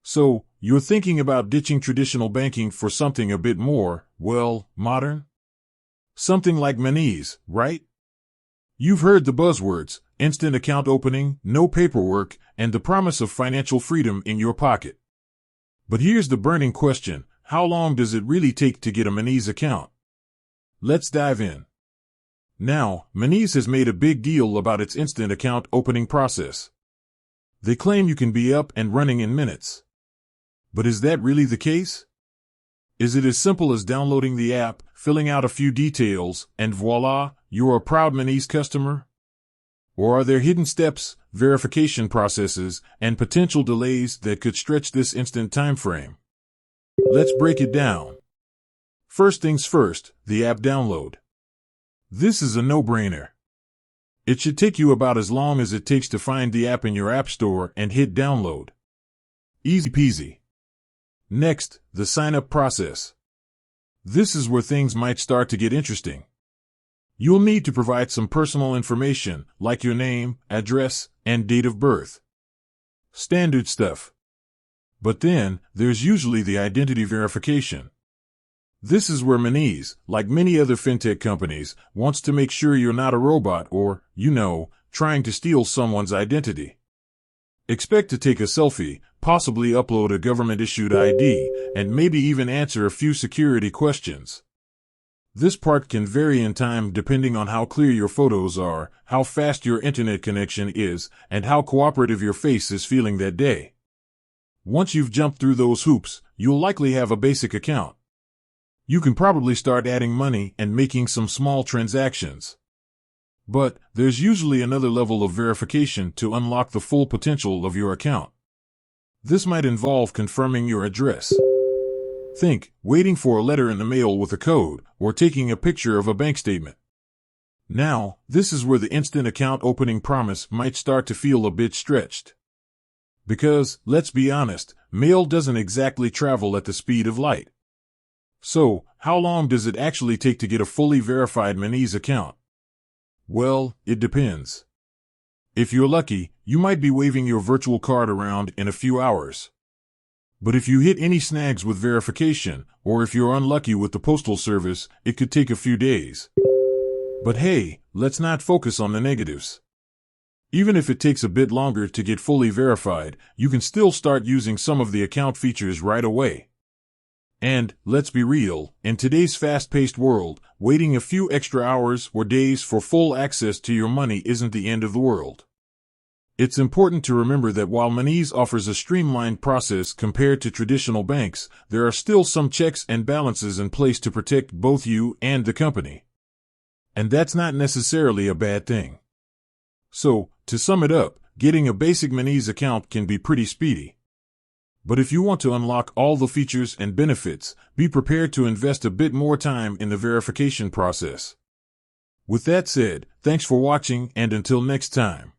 So, you're thinking about ditching traditional banking for something a bit more, well, modern? Something like Monese, right? You've heard the buzzwords, instant account opening, no paperwork, and the promise of financial freedom in your pocket. But here's the burning question, how long does it really take to get a Monese account? Let's dive in. Now, Monese has made a big deal about its instant account opening process. They claim you can be up and running in minutes. But is that really the case? Is it as simple as downloading the app, filling out a few details, and voila, you're a proud Monese customer? Or are there hidden steps, verification processes, and potential delays that could stretch this instant time frame? Let's break it down. First things first, the app download. This is a no-brainer. It should take you about as long as it takes to find the app in your app store and hit download. Easy peasy. Next, the sign-up process. This is where things might start to get interesting. You'll need to provide some personal information, like your name, address, and date of birth. Standard stuff. But then, there's usually the identity verification. This is where Monese, like many other fintech companies, wants to make sure you're not a robot or, trying to steal someone's identity. Expect to take a selfie, possibly upload a government-issued ID, and maybe even answer a few security questions. This part can vary in time depending on how clear your photos are, how fast your internet connection is, and how cooperative your face is feeling that day. Once you've jumped through those hoops, you'll likely have a basic account. You can probably start adding money and making some small transactions. But there's usually another level of verification to unlock the full potential of your account. This might involve confirming your address. Think, waiting for a letter in the mail with a code, or taking a picture of a bank statement. Now, this is where the instant account opening promise might start to feel a bit stretched. Because, let's be honest, mail doesn't exactly travel at the speed of light. So, how long does it actually take to get a fully verified Monese account? Well, it depends. If you're lucky, you might be waving your virtual card around in a few hours. But if you hit any snags with verification, or if you're unlucky with the postal service, it could take a few days. But hey, let's not focus on the negatives. Even if it takes a bit longer to get fully verified, you can still start using some of the account features right away. And, let's be real, in today's fast-paced world, waiting a few extra hours or days for full access to your money isn't the end of the world. It's important to remember that while Monese offers a streamlined process compared to traditional banks, there are still some checks and balances in place to protect both you and the company. And that's not necessarily a bad thing. So, to sum it up, getting a basic Monese account can be pretty speedy. But if you want to unlock all the features and benefits, be prepared to invest a bit more time in the verification process. With that said, thanks for watching and until next time.